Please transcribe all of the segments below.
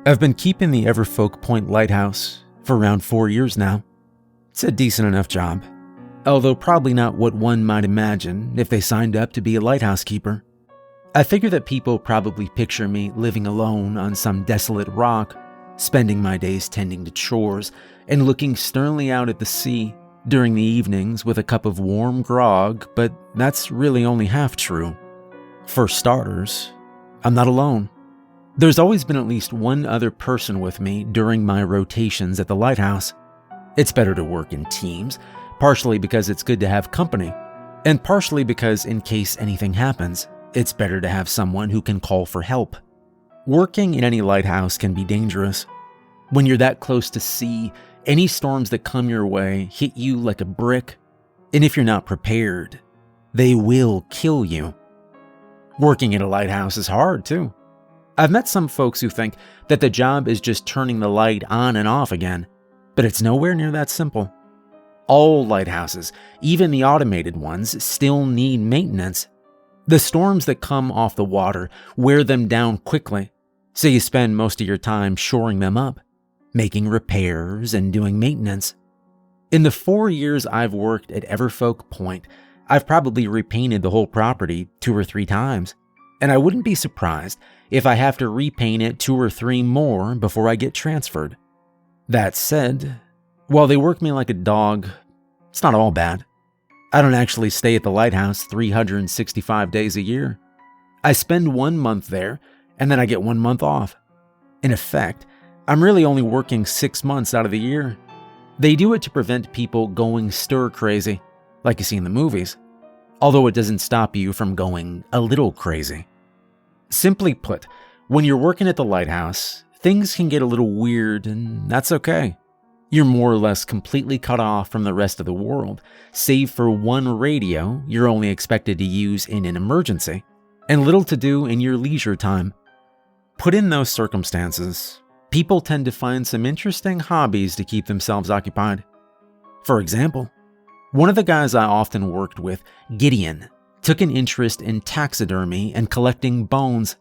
I've been keeping the Everfolk Point Lighthouse for around 4 years now. It's a decent enough job, although probably not what one might imagine if they signed up to be a lighthouse keeper. I figure that people probably picture me living alone on some desolate rock, spending my days tending to chores and looking sternly out at the sea during the evenings with a cup of warm grog, but that's really only half true. For starters, I'm not alone. There's always been at least one other person with me during my rotations at the lighthouse. It's better to work in teams, partially because it's good to have company, and partially because in case anything happens, it's better to have someone who can call for help. Working in any lighthouse can be dangerous. When you're that close to sea, any storms that come your way hit you like a brick, and if you're not prepared, they will kill you. Working at a lighthouse is hard, too. I've met some folks who think that the job is just turning the light on and off again, but it's nowhere near that simple. All lighthouses, even the automated ones, still need maintenance. The storms that come off the water wear them down quickly, so you spend most of your time shoring them up, making repairs and doing maintenance. In the 4 years I've worked at Everfolk Point, I've probably repainted the whole property 2 or 3 times, and I wouldn't be surprised if I have to repaint it 2 or 3 more before I get transferred. That said, while they work me like a dog, it's not all bad. I don't actually stay at the lighthouse 365 days a year. I spend 1 month there, and then I get 1 month off. In effect, I'm really only working 6 months out of the year. They do it to prevent people going stir-crazy, like you see in the movies, although it doesn't stop you from going a little crazy. Simply put, when you're working at the lighthouse, things can get a little weird, and that's okay. You're more or less completely cut off from the rest of the world, save for one radio you're only expected to use in an emergency, and little to do in your leisure time. Put in those circumstances, people tend to find some interesting hobbies to keep themselves occupied. For example, one of the guys I often worked with, Gideon, took an interest in taxidermy and collecting bones.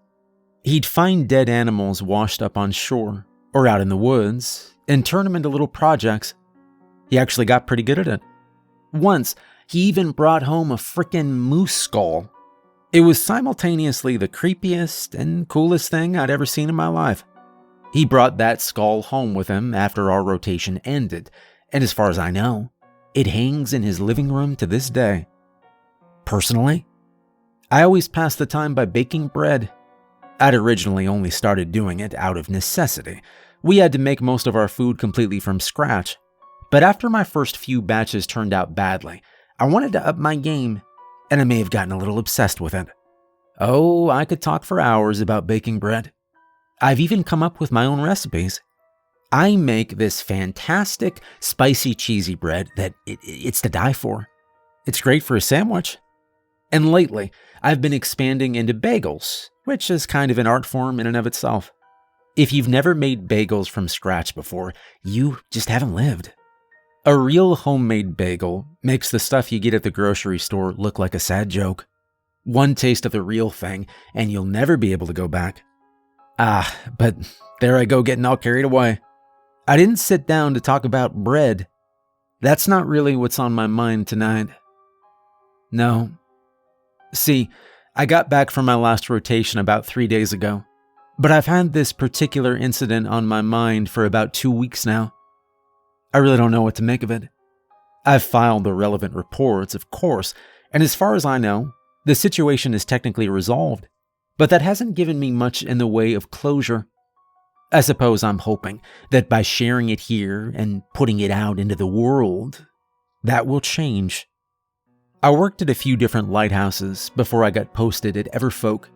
He'd find dead animals washed up on shore or out in the woods and turn them into little projects. He actually got pretty good at it. Once, he even brought home a frickin' moose skull. It was simultaneously the creepiest and coolest thing I'd ever seen in my life. He brought that skull home with him after our rotation ended, and as far as I know, it hangs in his living room to this day. Personally, I always passed the time by baking bread. I'd originally only started doing it out of necessity. We had to make most of our food completely from scratch. But after my first few batches turned out badly, I wanted to up my game, and I may have gotten a little obsessed with it. Oh, I could talk for hours about baking bread. I've even come up with my own recipes. I make this fantastic, spicy, cheesy bread that it's to die for. It's great for a sandwich. And lately, I've been expanding into bagels, which is kind of an art form in and of itself. If you've never made bagels from scratch before, you just haven't lived. A real homemade bagel makes the stuff you get at the grocery store look like a sad joke. One taste of the real thing, and you'll never be able to go back. But there I go getting all carried away. I didn't sit down to talk about bread. That's not really what's on my mind tonight. No. See, I got back from my last rotation about 3 days ago, but I've had this particular incident on my mind for about 2 weeks now. I really don't know what to make of it. I've filed the relevant reports, of course, and as far as I know, the situation is technically resolved, but that hasn't given me much in the way of closure. I suppose I'm hoping that by sharing it here and putting it out into the world, that will change. I worked at a few different lighthouses before I got posted at Everfolk,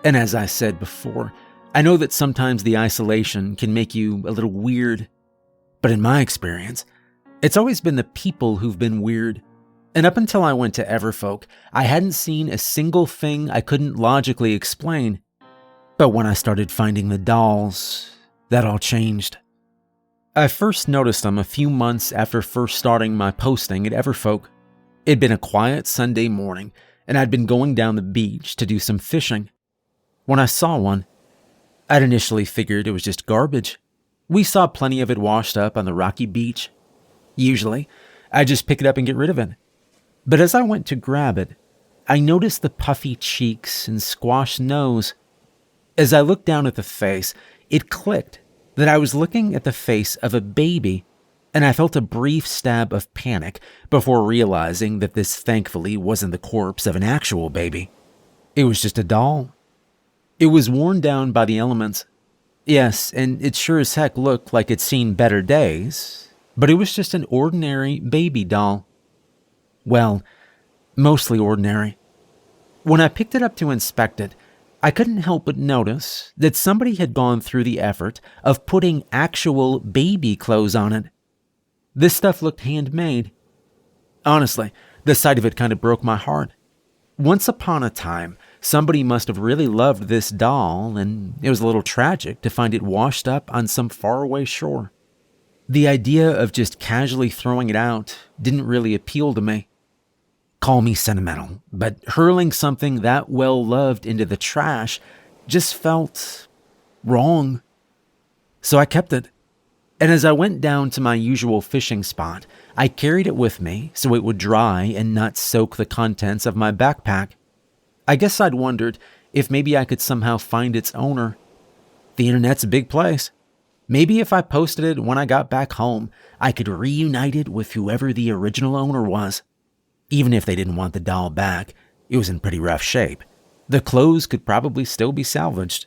and as I said before, I know that sometimes the isolation can make you a little weird, but in my experience, it's always been the people who've been weird, and up until I went to Everfolk, I hadn't seen a single thing I couldn't logically explain, but when I started finding the dolls, that all changed. I first noticed them a few months after first starting my posting at Everfolk. It'd been a quiet Sunday morning, and I'd been going down the beach to do some fishing, when I saw one. I'd initially figured it was just garbage. We saw plenty of it washed up on the rocky beach. Usually, I'd just pick it up and get rid of it. But as I went to grab it, I noticed the puffy cheeks and squashed nose. As I looked down at the face, it clicked that I was looking at the face of a baby, and I felt a brief stab of panic before realizing that this thankfully wasn't the corpse of an actual baby. It was just a doll. It was worn down by the elements. Yes, and it sure as heck looked like it'd seen better days, but it was just an ordinary baby doll. Well, mostly ordinary. When I picked it up to inspect it, I couldn't help but notice that somebody had gone through the effort of putting actual baby clothes on it. This stuff looked handmade. Honestly, the sight of it kind of broke my heart. Once upon a time, somebody must have really loved this doll, and it was a little tragic to find it washed up on some faraway shore. The idea of just casually throwing it out didn't really appeal to me. Call me sentimental, but hurling something that well loved into the trash just felt wrong. So I kept it. And as I went down to my usual fishing spot, I carried it with me so it would dry and not soak the contents of my backpack. I guess I'd wondered if maybe I could somehow find its owner. The internet's a big place. Maybe if I posted it when I got back home, I could reunite it with whoever the original owner was. Even if they didn't want the doll back, it was in pretty rough shape. The clothes could probably still be salvaged.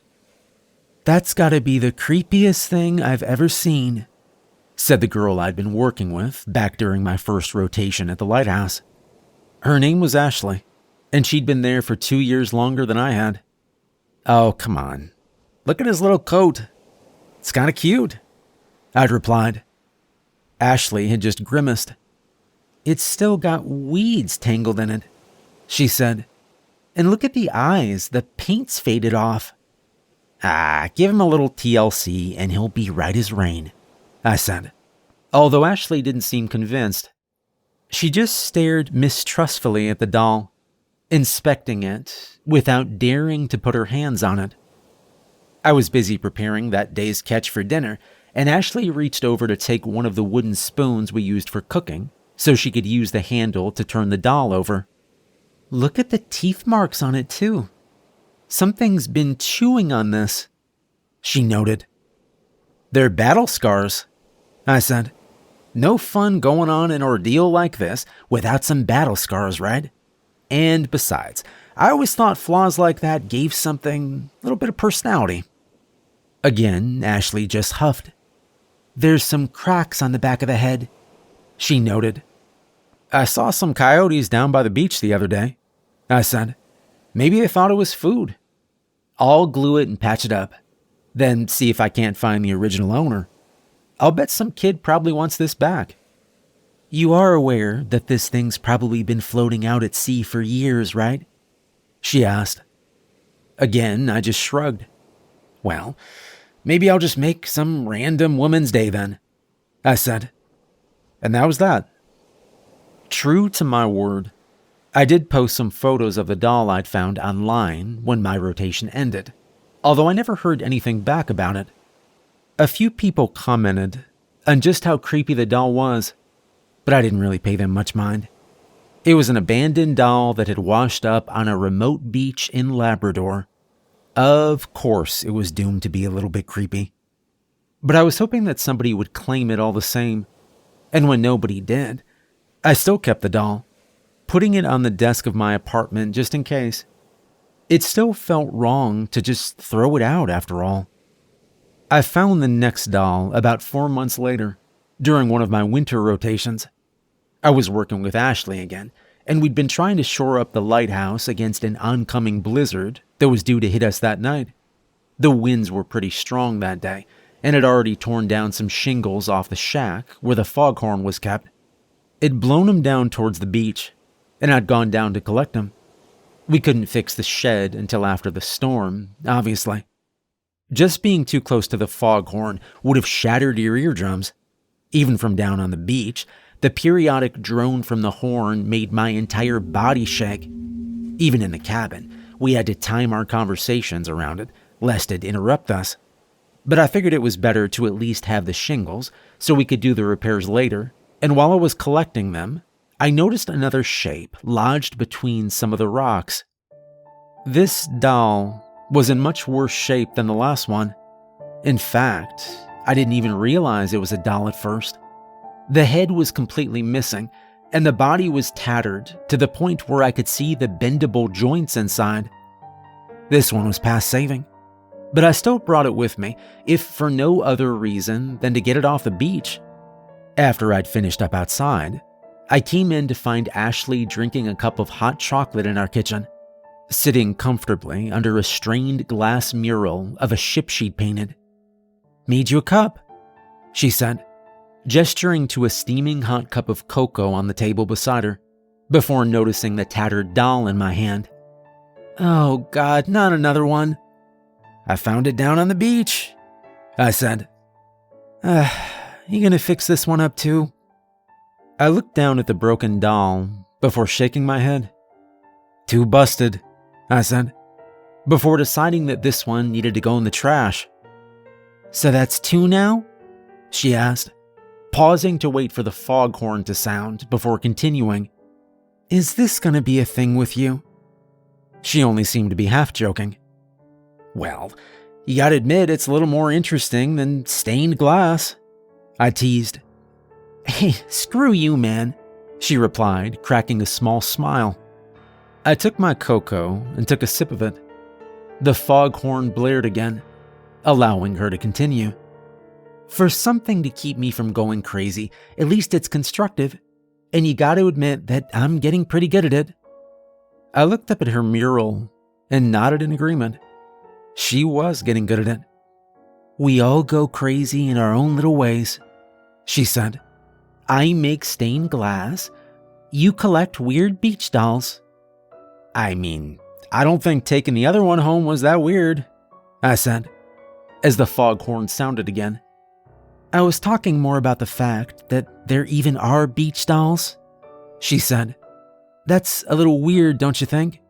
"That's gotta be the creepiest thing I've ever seen," said the girl I'd been working with back during my first rotation at the Lighthouse. Her name was Ashley, and she'd been there for 2 years longer than I had. "Oh, come on. Look at his little coat. It's kinda cute," I'd replied. Ashley had just grimaced. "It's still got weeds tangled in it," she said. "And look at the eyes, the paint's faded off." Give him a little TLC and he'll be right as rain," I said, although Ashley didn't seem convinced. She just stared mistrustfully at the doll, inspecting it without daring to put her hands on it. I was busy preparing that day's catch for dinner, and Ashley reached over to take one of the wooden spoons we used for cooking so she could use the handle to turn the doll over. "Look at the teeth marks on it, too. Something's been chewing on this," she noted. "They're battle scars," I said. "No fun going on an ordeal like this without some battle scars, right? And besides, I always thought flaws like that gave something a little bit of personality." Again, Ashley just huffed. "There's some cracks on the back of the head," she noted. "I saw some coyotes down by the beach the other day," I said. "Maybe they thought it was food. I'll glue it and patch it up, then see if I can't find the original owner. I'll bet some kid probably wants this back." "You are aware that this thing's probably been floating out at sea for years, right?" she asked. Again, I just shrugged. "Well, maybe I'll just make some random woman's day then," I said. And that was that. True to my word, I did post some photos of the doll I'd found online when my rotation ended, although I never heard anything back about it. A few people commented on just how creepy the doll was, but I didn't really pay them much mind. It was an abandoned doll that had washed up on a remote beach in Labrador. Of course, it was doomed to be a little bit creepy. But I was hoping that somebody would claim it all the same, and when nobody did, I still kept the doll, putting it on the desk of my apartment just in case. It still felt wrong to just throw it out after all. I found the next doll about 4 months later, during one of my winter rotations. I was working with Ashley again, and we'd been trying to shore up the lighthouse against an oncoming blizzard that was due to hit us that night. The winds were pretty strong that day, and had already torn down some shingles off the shack where the foghorn was kept. It'd blown them down towards the beach, and I'd gone down to collect them. We couldn't fix the shed until after the storm, obviously. Just being too close to the foghorn would have shattered your eardrums. Even from down on the beach, the periodic drone from the horn made my entire body shake. Even in the cabin, we had to time our conversations around it, lest it interrupt us. But I figured it was better to at least have the shingles so we could do the repairs later, and while I was collecting them, I noticed another shape lodged between some of the rocks. This doll was in much worse shape than the last one. In fact, I didn't even realize it was a doll at first. The head was completely missing, and the body was tattered to the point where I could see the bendable joints inside. This one was past saving, but I still brought it with me, if for no other reason than to get it off the beach. After I'd finished up outside, I came in to find Ashley drinking a cup of hot chocolate in our kitchen, sitting comfortably under a strained glass mural of a ship she'd painted. "Made you a cup," she said, gesturing to a steaming hot cup of cocoa on the table beside her, before noticing the tattered doll in my hand. "Oh God, not another one." "I found it down on the beach," I said. You gonna fix this one up too?" I looked down at the broken doll before shaking my head. "Too busted," I said, before deciding that this one needed to go in the trash. "So that's 2 now?" she asked, pausing to wait for the foghorn to sound before continuing. "Is this gonna be a thing with you?" She only seemed to be half joking. "Well, you gotta admit it's a little more interesting than stained glass," I teased. "Hey, screw you, man," she replied, cracking a small smile. I took my cocoa and took a sip of it. The foghorn blared again, allowing her to continue. "For something to keep me from going crazy, at least it's constructive, and you gotta admit that I'm getting pretty good at it." I looked up at her mural and nodded in agreement. She was getting good at it. "We all go crazy in our own little ways," she said. "I make stained glass. You collect weird beach dolls." "I mean, I don't think taking the other one home was that weird," I said, as the foghorn sounded again. "I was talking more about the fact that there even are beach dolls," she said. "That's a little weird, don't you think?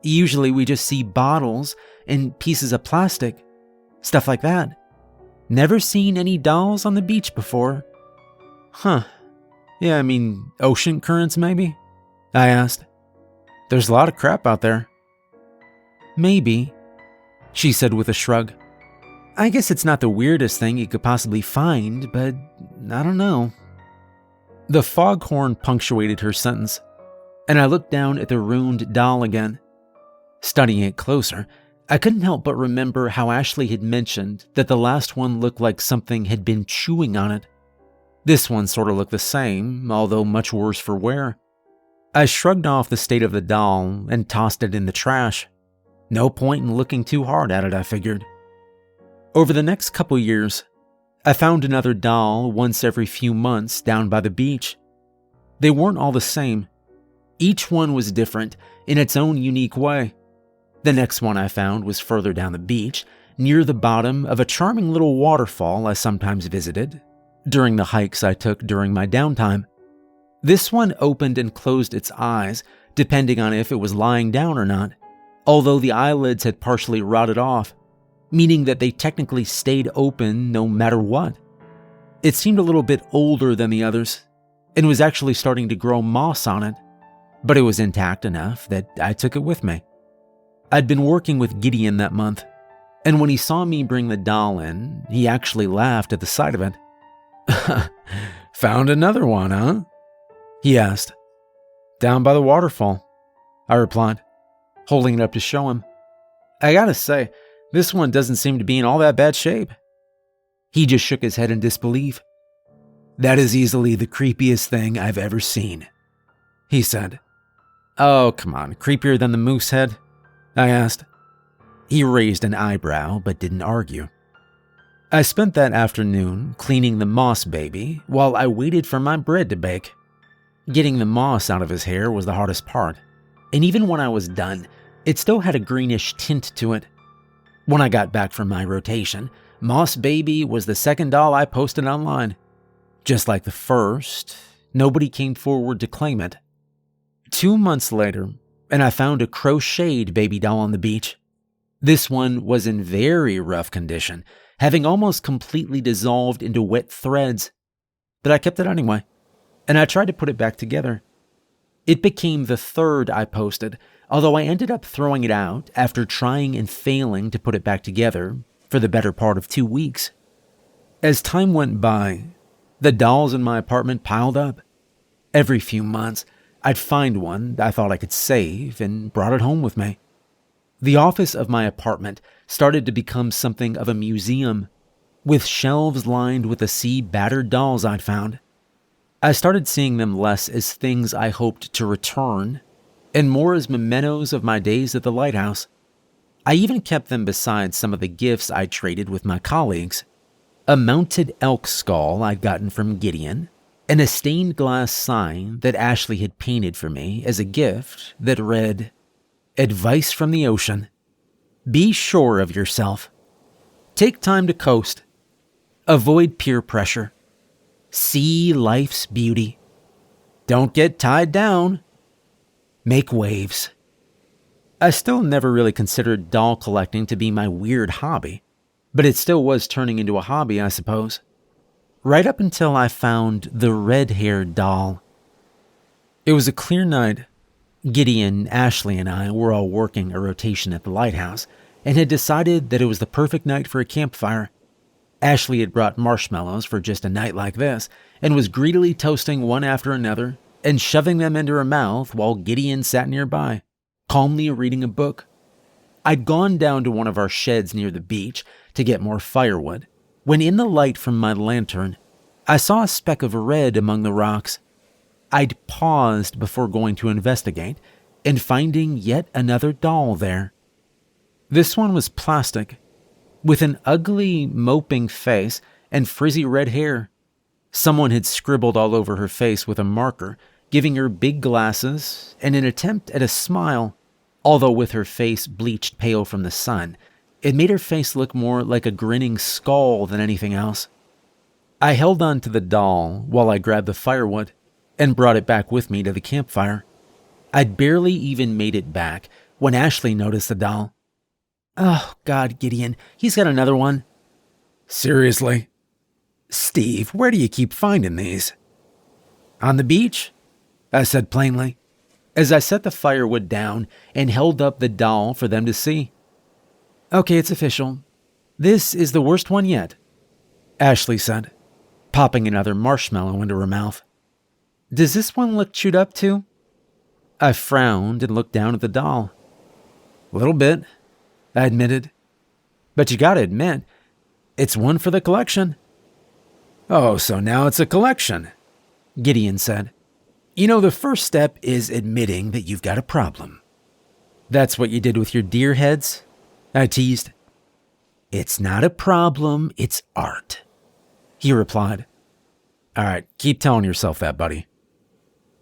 Usually we just see bottles and pieces of plastic, stuff like that. Never seen any dolls on the beach before." "Huh. Yeah, I mean, ocean currents maybe?" I asked. "There's a lot of crap out there." "Maybe," she said with a shrug. "I guess it's not the weirdest thing you could possibly find, but I don't know." The foghorn punctuated her sentence, and I looked down at the ruined doll again. Studying it closer, I couldn't help but remember how Ashley had mentioned that the last one looked like something had been chewing on it. This one sort of looked the same, although much worse for wear. I shrugged off the state of the doll and tossed it in the trash. No point in looking too hard at it, I figured. Over the next couple years, I found another doll once every few months down by the beach. They weren't all the same. Each one was different in its own unique way. The next one I found was further down the beach, near the bottom of a charming little waterfall I sometimes visited during the hikes I took during my downtime. This one opened and closed its eyes, depending on if it was lying down or not, although the eyelids had partially rotted off, meaning that they technically stayed open no matter what. It seemed a little bit older than the others, and was actually starting to grow moss on it, but it was intact enough that I took it with me. I'd been working with Gideon that month, and when he saw me bring the doll in, he actually laughed at the sight of it. "Found another one, huh?" he asked. "Down by the waterfall," I replied, holding it up to show him. "I gotta say, this one doesn't seem to be in all that bad shape." He just shook his head in disbelief. "That is easily the creepiest thing I've ever seen," he said. "Oh, come on, creepier than the moose head?" I asked. He raised an eyebrow but didn't argue. I spent that afternoon cleaning the moss baby while I waited for my bread to bake. Getting the moss out of his hair was the hardest part, and even when I was done, it still had a greenish tint to it. When I got back from my rotation, Moss Baby was the second doll I posted online. Just like the first, nobody came forward to claim it. 2 months later, and I found a crocheted baby doll on the beach. This one was in very rough condition, having almost completely dissolved into wet threads. But I kept it anyway, and I tried to put it back together. It became the third I posted, although I ended up throwing it out after trying and failing to put it back together for the better part of 2 weeks. As time went by, the dolls in my apartment piled up. Every few months, I'd find one I thought I could save and brought it home with me. The office of my apartment started to become something of a museum, with shelves lined with the sea-battered dolls I'd found. I started seeing them less as things I hoped to return, and more as mementos of my days at the Lighthouse. I even kept them beside some of the gifts I'd traded with my colleagues. A mounted elk skull I'd gotten from Gideon, and a stained glass sign that Ashley had painted for me as a gift that read, "Advice from the ocean. Be sure of yourself. Take time to coast. Avoid peer pressure. See life's beauty. Don't get tied down. Make waves." I still never really considered doll collecting to be my weird hobby, but it still was turning into a hobby, I suppose. Right up until I found the red-haired doll. It was a clear night. Gideon, Ashley, and I were all working a rotation at the Lighthouse and had decided that it was the perfect night for a campfire. Ashley had brought marshmallows for just a night like this and was greedily toasting one after another and shoving them into her mouth while Gideon sat nearby, calmly reading a book. I'd gone down to one of our sheds near the beach to get more firewood when, in the light from my lantern, I saw a speck of red among the rocks. I'd paused before going to investigate and finding yet another doll there. This one was plastic, with an ugly, moping face and frizzy red hair. Someone had scribbled all over her face with a marker, giving her big glasses and an attempt at a smile, although with her face bleached pale from the sun, it made her face look more like a grinning skull than anything else. I held on to the doll while I grabbed the firewood and brought it back with me to the campfire. I'd barely even made it back when Ashley noticed the doll. "Oh, God, Gideon, he's got another one." "Seriously? Steve, where do you keep finding these?" "On the beach," I said plainly, as I set the firewood down and held up the doll for them to see. "Okay, it's official. This is the worst one yet," Ashley said, popping another marshmallow into her mouth. "Does this one look chewed up too?" I frowned and looked down at the doll. "A little bit," I admitted. "But you gotta admit, it's one for the collection." "Oh, so now it's a collection," Gideon said. "You know, the first step is admitting that you've got a problem." "That's what you did with your deer heads?" I teased. "It's not a problem, it's art," he replied. "All right, keep telling yourself that, buddy."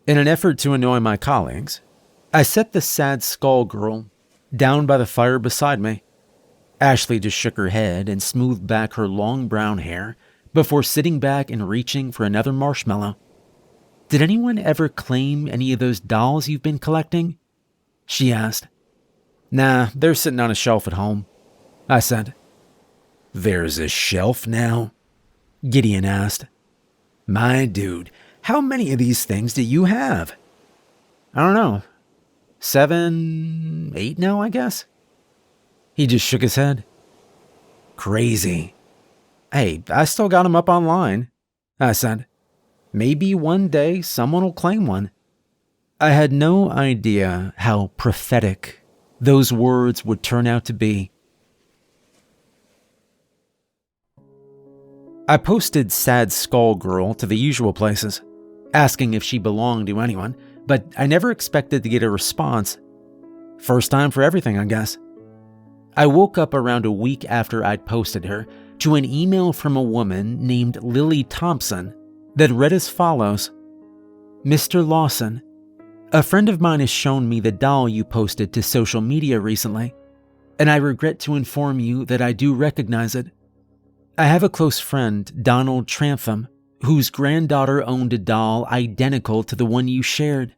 In an effort to annoy my colleagues, I set the sad skull girl down by the fire beside me. Ashley just shook her head and smoothed back her long brown hair before sitting back and reaching for another marshmallow. "Did anyone ever claim any of those dolls you've been collecting?" she asked. "Nah, they're sitting on a shelf at home," I said. "There's a shelf now?" Gideon asked. "My dude, how many of these things do you have?" "I don't know. 7, 8 now, I guess." He just shook his head. "Crazy." "Hey, I still got them up online," I said. "Maybe one day someone will claim one." I had no idea how prophetic those words would turn out to be. I posted Sad Skull Girl to the usual places, asking if she belonged to anyone, but I never expected to get a response. First time for everything, I guess. I woke up around a week after I'd posted her to an email from a woman named Lily Thompson that read as follows. "Mr. Lawson, a friend of mine has shown me the doll you posted to social media recently, and I regret to inform you that I do recognize it. I have a close friend, Donald Trantham, whose granddaughter owned a doll identical to the one you shared.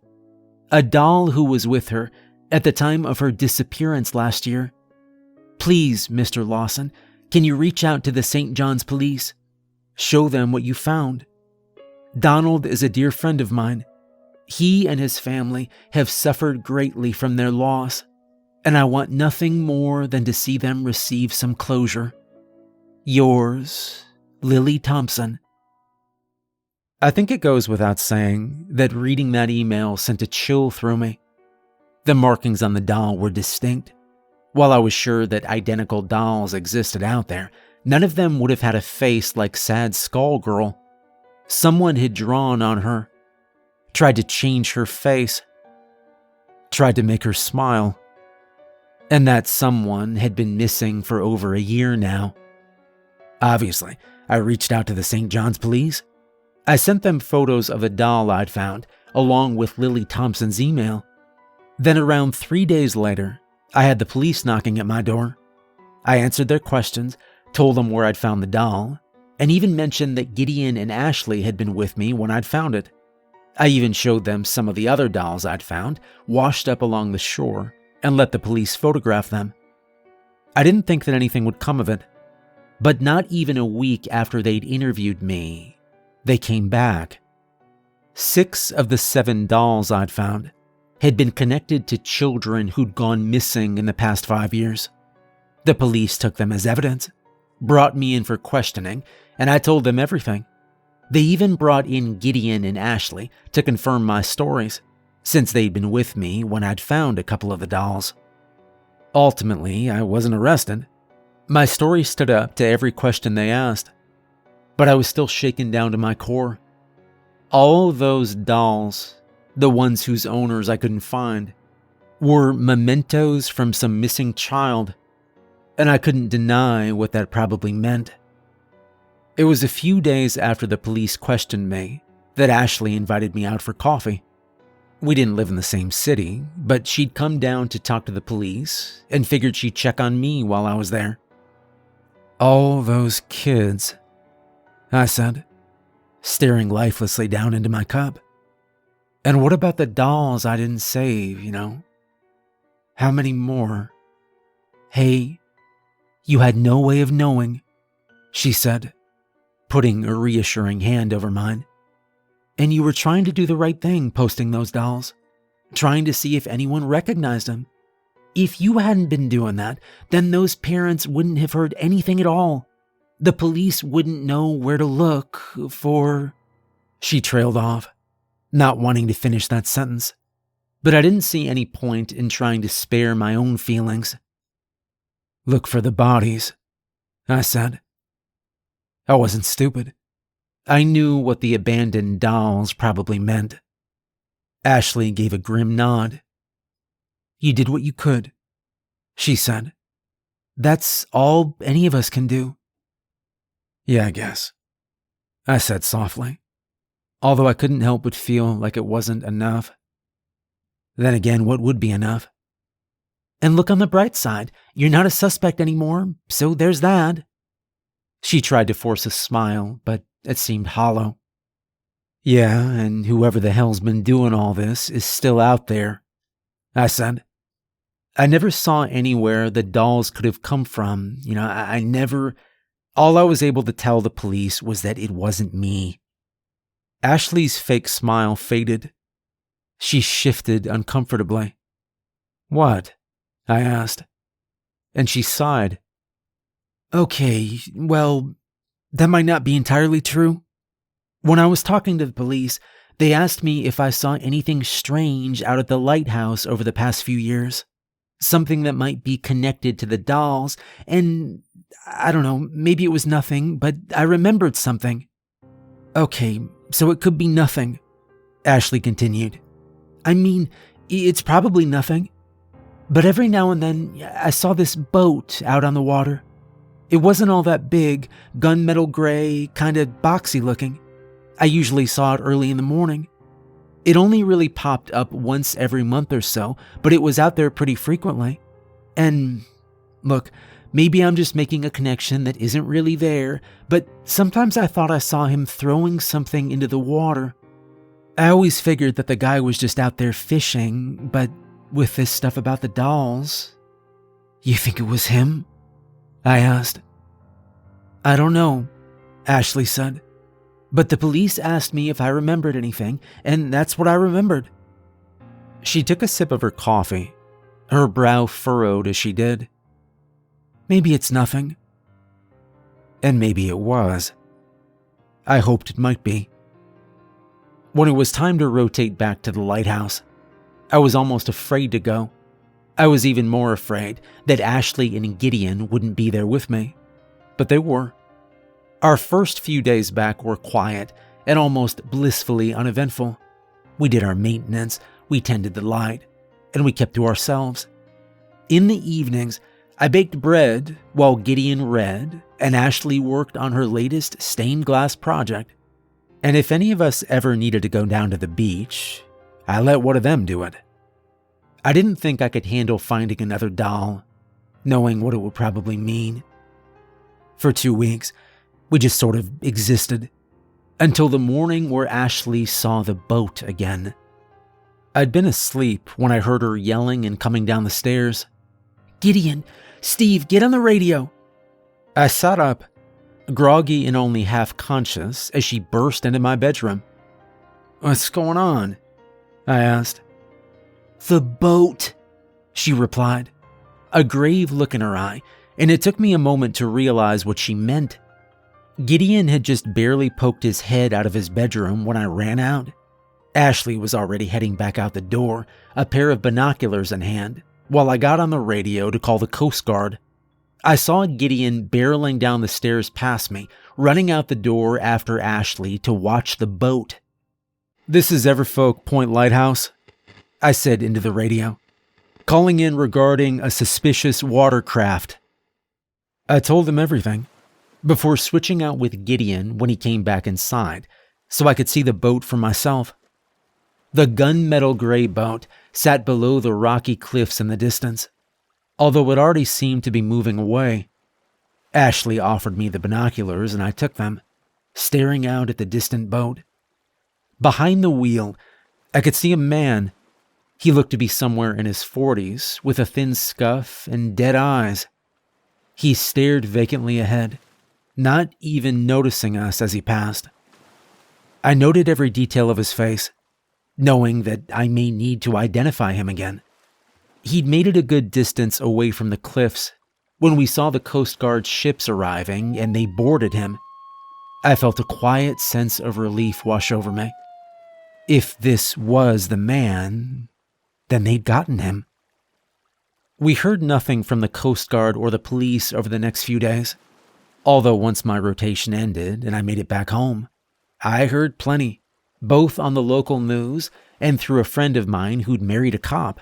A doll who was with her at the time of her disappearance last year. Please, Mr. Lawson, can you reach out to the St. John's police? Show them what you found. Donald is a dear friend of mine. He and his family have suffered greatly from their loss, and I want nothing more than to see them receive some closure. Yours, Lily Thompson. I think it goes without saying that reading that email sent a chill through me. The markings on the doll were distinct. While I was sure that identical dolls existed out there, none of them would have had a face like Sad Skull Girl. Someone had drawn on her, tried to change her face, tried to make her smile. And that someone had been missing for over a year now. Obviously, I reached out to the St. John's police. I sent them photos of a doll I'd found, along with Lily Thompson's email. Then around 3 days later, I had the police knocking at my door. I answered their questions, told them where I'd found the doll, and even mentioned that Gideon and Ashley had been with me when I'd found it. I even showed them some of the other dolls I'd found, washed up along the shore, and let the police photograph them. I didn't think that anything would come of it, but not even a week after they'd interviewed me, they came back. 6 of the 7 dolls I'd found had been connected to children who'd gone missing in the past 5 years. The police took them as evidence, brought me in for questioning, and I told them everything. They even brought in Gideon and Ashley to confirm my stories, since they'd been with me when I'd found a couple of the dolls. Ultimately, I wasn't arrested. My story stood up to every question they asked, but I was still shaken down to my core. All of those dolls, the ones whose owners I couldn't find, were mementos from some missing child, and I couldn't deny what that probably meant. It was a few days after the police questioned me that Ashley invited me out for coffee. We didn't live in the same city, but she'd come down to talk to the police and figured she'd check on me while I was there. All those kids, I said, staring lifelessly down into my cup. And what about the dolls I didn't save, How many more? Hey, you had no way of knowing, she said, putting a reassuring hand over mine. And you were trying to do the right thing posting those dolls, trying to see if anyone recognized them. If you hadn't been doing that, then those parents wouldn't have heard anything at all. The police wouldn't know where to look for... She trailed off, not wanting to finish that sentence. But I didn't see any point in trying to spare my own feelings. Look for the bodies, I said. I wasn't stupid. I knew what the abandoned dolls probably meant. Ashley gave a grim nod. You did what you could, she said. That's all any of us can do. Yeah, I guess, I said softly, although I couldn't help but feel like it wasn't enough. Then again, what would be enough? And look on the bright side, you're not a suspect anymore, so there's that. She tried to force a smile, but it seemed hollow. Yeah, and whoever the hell's been doing all this is still out there, I said. I never saw anywhere the dolls could have come from. I never... All I was able to tell the police was that it wasn't me. Ashley's fake smile faded. She shifted uncomfortably. What? I asked. And she sighed. Okay, well, that might not be entirely true. When I was talking to the police, they asked me if I saw anything strange out at the Lighthouse over the past few years. Something that might be connected to the dolls, and I don't know, maybe it was nothing, but I remembered something. Okay, so it could be nothing, Ashley continued. I mean, it's probably nothing. But every now and then, I saw this boat out on the water. It wasn't all that big, gunmetal gray, kind of boxy looking. I usually saw it early in the morning. It only really popped up once every month or so, but it was out there pretty frequently. And, look, maybe I'm just making a connection that isn't really there, but sometimes I thought I saw him throwing something into the water. I always figured that the guy was just out there fishing, but with this stuff about the dolls, You think it was him? I asked. I don't know, Ashley said. But the police asked me if I remembered anything, and that's what I remembered. She took a sip of her coffee, her brow furrowed as she did. Maybe it's nothing. And maybe it was. I hoped it might be. When it was time to rotate back to the lighthouse, I was almost afraid to go. I was even more afraid that Ashley and Gideon wouldn't be there with me. But they were. Our first few days back were quiet and almost blissfully uneventful. We did our maintenance, we tended the light, and we kept to ourselves. In the evenings, I baked bread while Gideon read and Ashley worked on her latest stained glass project. And if any of us ever needed to go down to the beach, I let one of them do it. I didn't think I could handle finding another doll, knowing what it would probably mean. For 2 weeks, we just sort of existed, until the morning where Ashley saw the boat again. I'd been asleep when I heard her yelling and coming down the stairs. Gideon, Steve, get on the radio. I sat up, groggy and only half conscious, as she burst into my bedroom. What's going on? I asked. The boat, she replied, a grave look in her eye, and it took me a moment to realize what she meant. Gideon had just barely poked his head out of his bedroom when I ran out. Ashley was already heading back out the door, a pair of binoculars in hand, while I got on the radio to call the Coast Guard. I saw Gideon barreling down the stairs past me, running out the door after Ashley to watch the boat. This is Everfolk Point Lighthouse, I said into the radio, calling in regarding a suspicious watercraft. I told him everything, before switching out with Gideon when he came back inside, so I could see the boat for myself. The gunmetal gray boat sat below the rocky cliffs in the distance, although it already seemed to be moving away. Ashley offered me the binoculars and I took them, staring out at the distant boat. Behind the wheel, I could see a man. He looked to be somewhere in his 40s, with a thin scuff and dead eyes. He stared vacantly ahead, not even noticing us as he passed. I noted every detail of his face, knowing that I may need to identify him again. He'd made it a good distance away from the cliffs when we saw the Coast Guard ships arriving and they boarded him. I felt a quiet sense of relief wash over me. If this was the man, then they'd gotten him. We heard nothing from the Coast Guard or the police over the next few days. Although once my rotation ended and I made it back home, I heard plenty, both on the local news and through a friend of mine who'd married a cop.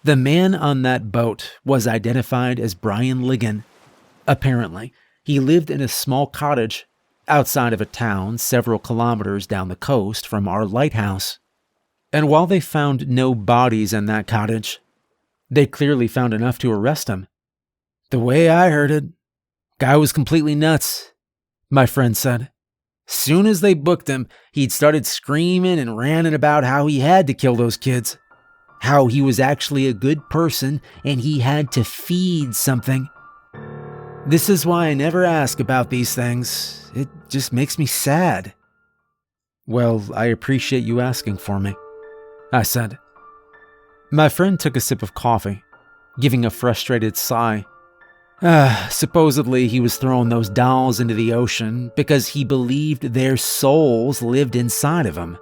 The man on that boat was identified as Brian Ligon. Apparently, he lived in a small cottage outside of a town several kilometers down the coast from our lighthouse. And while they found no bodies in that cottage, they clearly found enough to arrest him. The way I heard it, guy was completely nuts, my friend said. Soon as they booked him, he'd started screaming and ranting about how he had to kill those kids. How he was actually a good person and he had to feed something. This is why I never ask about these things. It just makes me sad. Well, I appreciate you asking for me, I said. My friend took a sip of coffee, giving a frustrated sigh. Supposedly he was throwing those dolls into the ocean because he believed their souls lived inside of them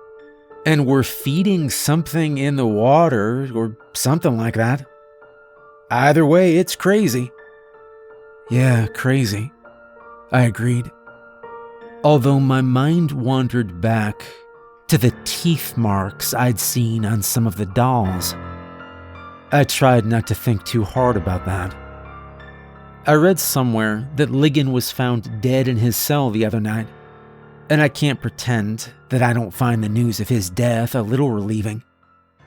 and were feeding something in the water or something like that. Either way, it's crazy. Yeah, crazy, I agreed. Although my mind wandered back to the teeth marks I'd seen on some of the dolls. I tried not to think too hard about that. I read somewhere that Ligon was found dead in his cell the other night, and I can't pretend that I don't find the news of his death a little relieving.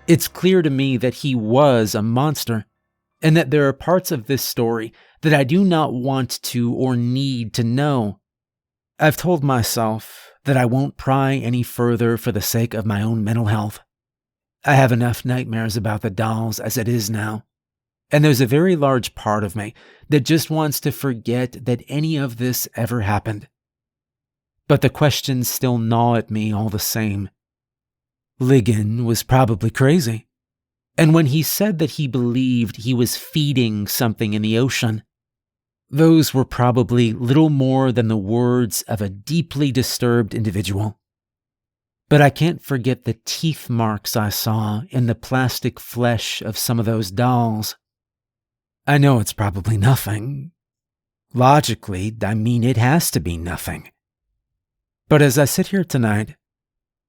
It's clear to me that he was a monster, and that there are parts of this story that I do not want to or need to know. I've told myself that I won't pry any further for the sake of my own mental health. I have enough nightmares about the dolls as it is now, And there's a very large part of me that just wants to forget that any of this ever happened. But the questions still gnaw at me all the same. Ligon was probably crazy. And when he said that he believed he was feeding something in the ocean, those were probably little more than the words of a deeply disturbed individual. But I can't forget the teeth marks I saw in the plastic flesh of some of those dolls. I know it's probably nothing. Logically, I mean it has to be nothing. But as I sit here tonight,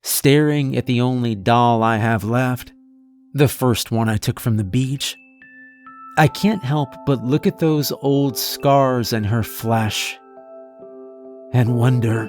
staring at the only doll I have left, the first one I took from the beach, I can't help but look at those old scars in her flesh and wonder